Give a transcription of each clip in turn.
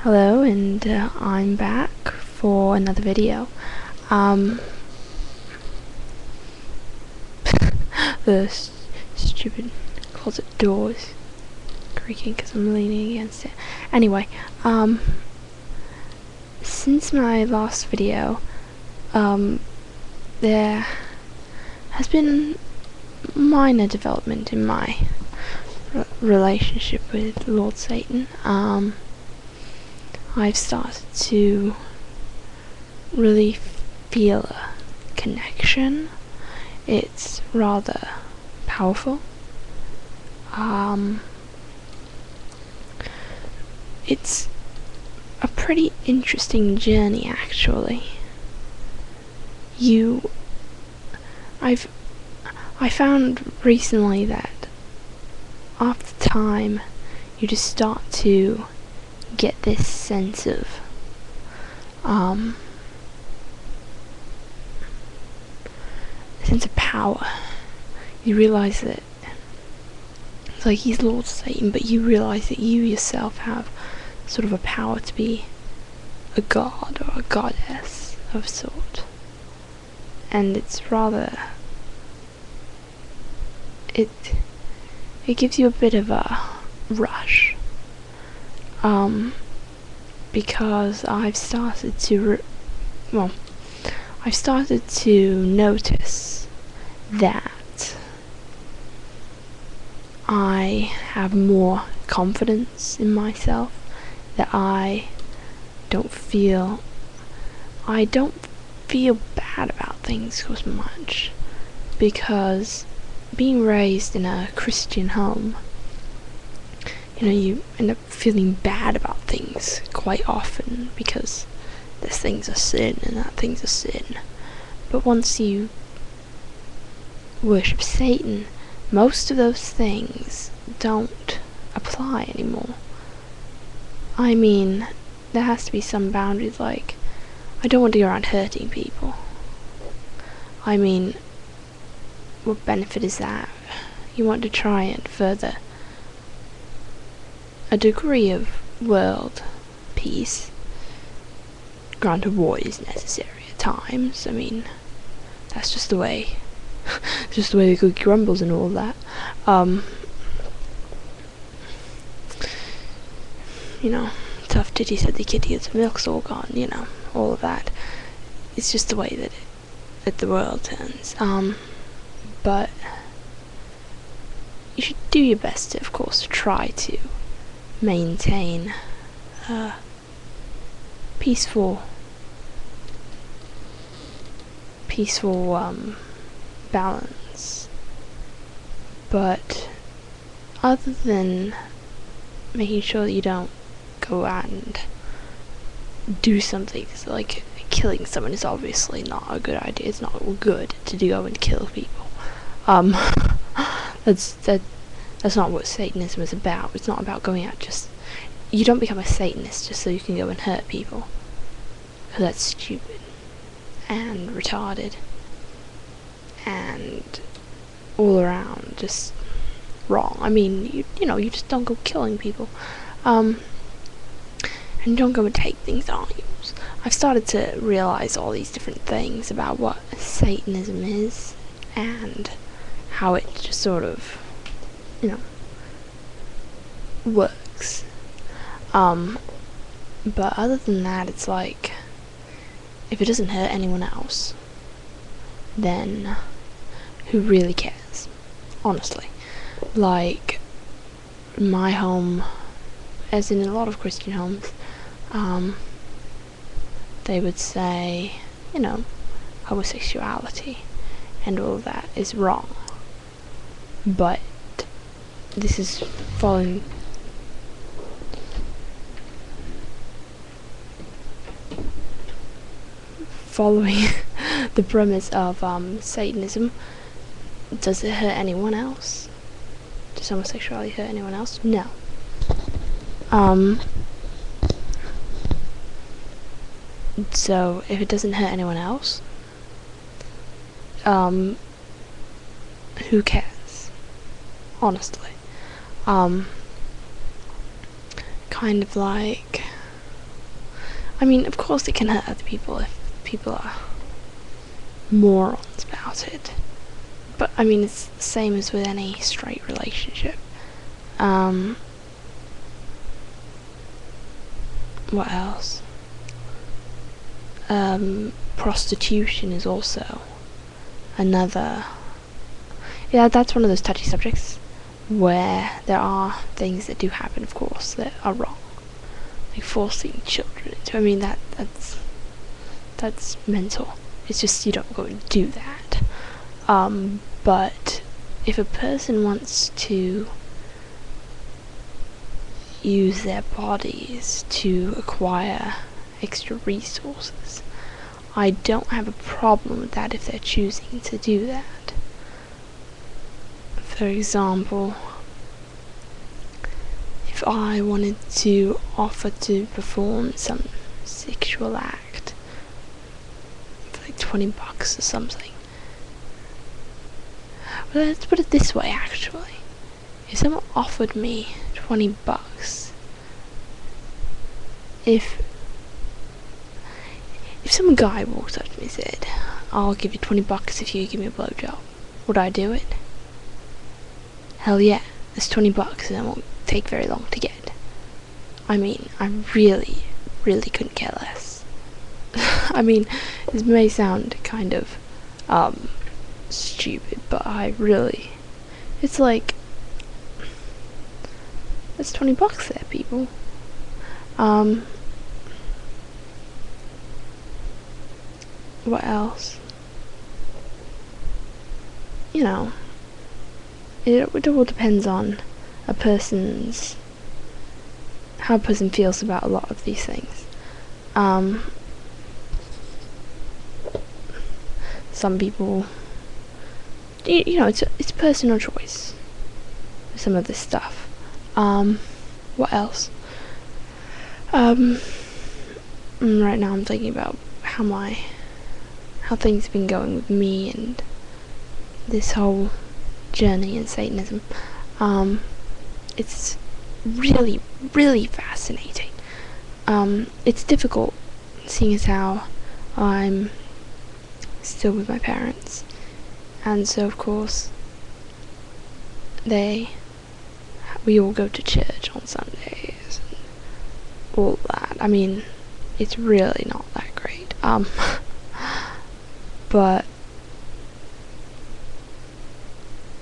Hello, and I'm back for another video. The stupid closet doors creaking because I'm leaning against it. Anyway, since my last video, there has been minor development in my relationship with Lord Satan. I've started to really feel a connection. It's rather powerful. It's a pretty interesting journey, actually. I found recently that after time, you just start to get this sense of power. You realize that it's like he's Lord Satan, but you realize that you yourself have sort of a power to be a god or a goddess of sort, and it's rather it gives you a bit of a rush. Because I've started to notice that I have more confidence in myself, that I don't feel bad about things as much, because being raised in a Christian home, you end up feeling bad about things quite often because this thing's a sin and that thing's a sin. But once you worship Satan, most of those things don't apply anymore. I mean, there has to be some boundaries, like, I don't want to go around hurting people. I mean, what benefit is that? You want to try and further a degree of world peace. Granted, war is necessary at times. I mean, that's just the way the cookie crumbles and all that. Tough titty said the kitty, its milk's all gone, all of that. It's just the way that the world turns. But you should do your best to, of course, try to maintain peaceful balance. But other than making sure that you don't go out and do something, like killing someone is obviously not a good idea. It's not good to go and kill people. That's not what Satanism is about. It's not about going out you don't become a Satanist just so you can go and hurt people. Because that's stupid and retarded and all around just wrong. I mean, you just don't go killing people. And you don't go and take things on you. I've started to realize all these different things about what Satanism is and how it just sort of works. But other than that, it's like, if it doesn't hurt anyone else, then who really cares? Honestly. Like, my home, as in a lot of Christian homes, they would say, homosexuality and all that is wrong. But this is following the premise of Satanism. Does it hurt anyone else? Does homosexuality hurt anyone else? No. So if it doesn't hurt anyone else, who cares? Honestly. Kind of like I mean, of course it can hurt other people if people are morons about it. But, I mean, it's the same as with any straight relationship. What else? Prostitution is also another... Yeah, that's one of those touchy subjects where there are things that do happen, of course, that are wrong. Like forcing children into... I mean, that's mental. It's just you don't go and do that. But if a person wants to use their bodies to acquire extra resources, I don't have a problem with that if they're choosing to do that. For example, if I wanted to offer to perform some sexual act for like $20 or something. But let's put it this way, actually. If someone offered me $20, if some guy walked up to me and said, I'll give you $20 if you give me a blowjob, would I do it? Hell yeah, it's $20 and it won't take very long to get. I mean, I really couldn't care less. I mean, this may sound kind of stupid, but it's like, that's $20 there, people. What else? You know, it all depends on how a person feels about a lot of these things. Some people, you know, it's personal choice. Some of this stuff. What else? Right now I'm thinking about how things have been going with me and this whole journey in Satanism. It's really fascinating. It's difficult seeing as how I'm still with my parents, and so of course we all go to church on Sundays and all that. I mean, it's really not that great. But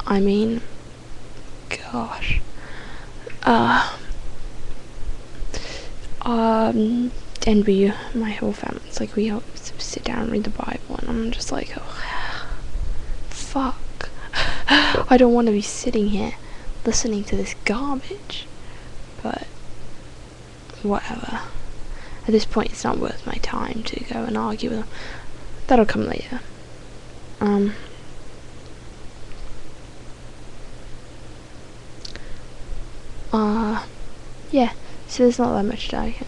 I mean, gosh, and my whole family, it's like we all sit down and read the Bible, and I'm just like, oh, fuck, I don't want to be sitting here listening to this garbage, but whatever. At this point, it's not worth my time to go and argue with them. That'll come later. Yeah, so there's not that much that I can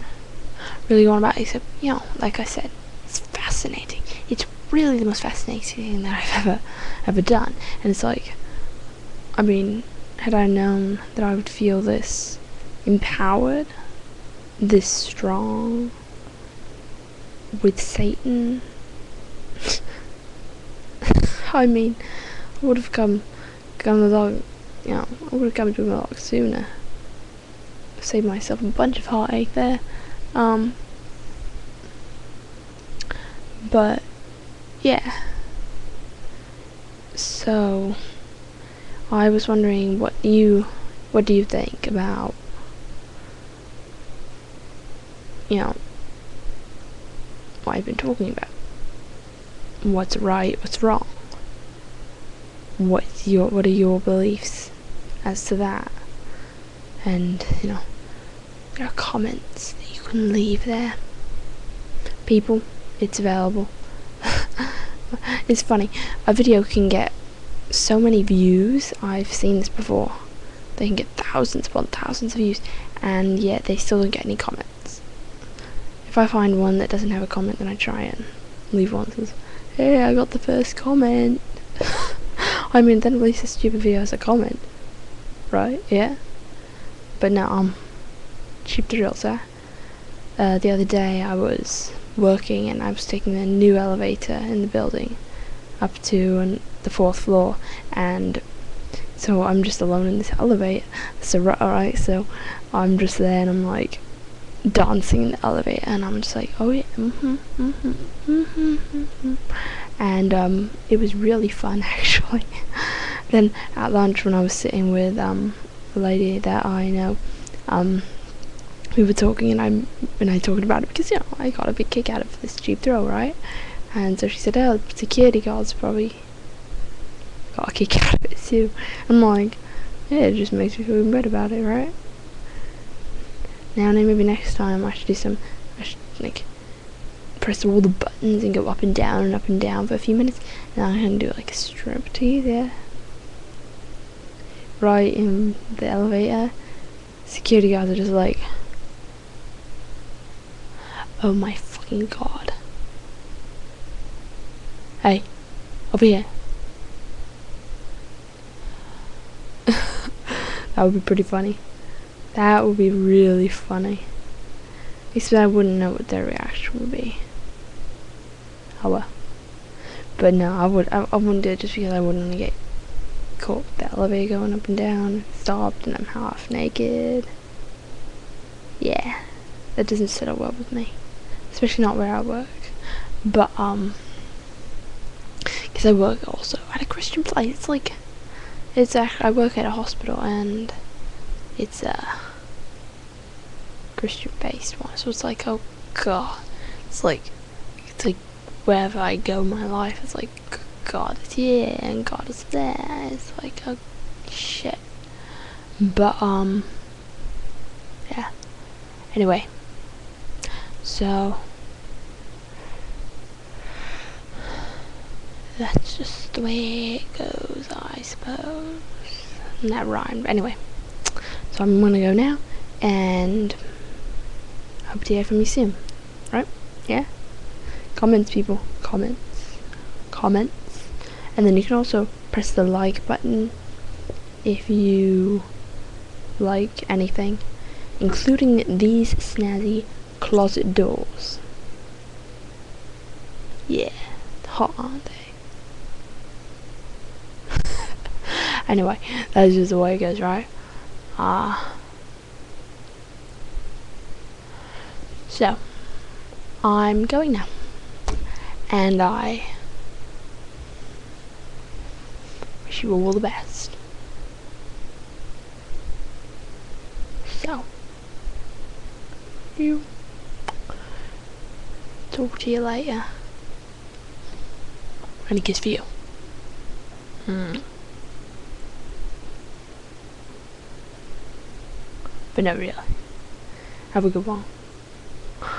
really go on about, except, you know, like I said, it's fascinating. It's really the most fascinating thing that I've ever done. And it's like, I mean, had I known that I would feel this empowered, this strong with Satan, I mean, I would have come a lot, you know, I would have come to him a lot sooner. Saved myself a bunch of heartache there. But yeah. So I was wondering what do you think about, you know, what I've been talking about? What's right, what's wrong? What are your beliefs as to that? And, you know, there are comments that you can leave there. People, it's available. It's funny, a video can get so many views. I've seen this before. They can get thousands upon thousands of views, and yet they still don't get any comments. If I find one that doesn't have a comment, then I try and leave one that says, hey, I got the first comment. I mean, then at least a stupid video has a comment, right? Yeah. But no, cheap thrills, the other day I was working and I was taking the new elevator in the building up to the 4th floor, and so I'm just alone in this elevator. So alright, so I'm just there and I'm like dancing in the elevator, and I'm just like, oh yeah, and it was really fun actually. Then at lunch, when I was sitting with a lady that I know, we were talking, and I talked about it because, you know, I got a big kick out of this cheap thrill, right? And so she said, oh, security guards probably got a kick out of it too. I'm like, yeah, it just makes me feel good about it, right? Now maybe next time I should like press all the buttons and go up and down for a few minutes, and I can do like a striptease, yeah. Right in the elevator, security guards are just like, oh my fucking god. Hey, over here. That would be pretty funny. That would be really funny. Except I wouldn't know what their reaction would be. Oh well. But no, I wouldn't do it just because I wouldn't want to get caught with the elevator going up and down, stopped, and I'm half naked. Yeah, that doesn't sit well with me. Especially not where I work. But, because I work also at a Christian place. It's actually, I work at a hospital, and it's a Christian based one, so it's like, oh god, it's like wherever I go in my life, it's like, God is here and God is there. It's like, oh shit. But yeah, anyway, so that's just the way it goes, I suppose. And that rhymed. Anyway, so I'm gonna go now, and hope to hear from you soon. Right? Yeah? Comments, people. Comments. And then you can also press the like button if you like anything, including these snazzy closet doors. Yeah. Hot, aren't they? Anyway, that's just the way it goes, right? So, I'm going now. And I wish you all the best. So, talk to you later. And a kiss for you. But no, really. Have a good one.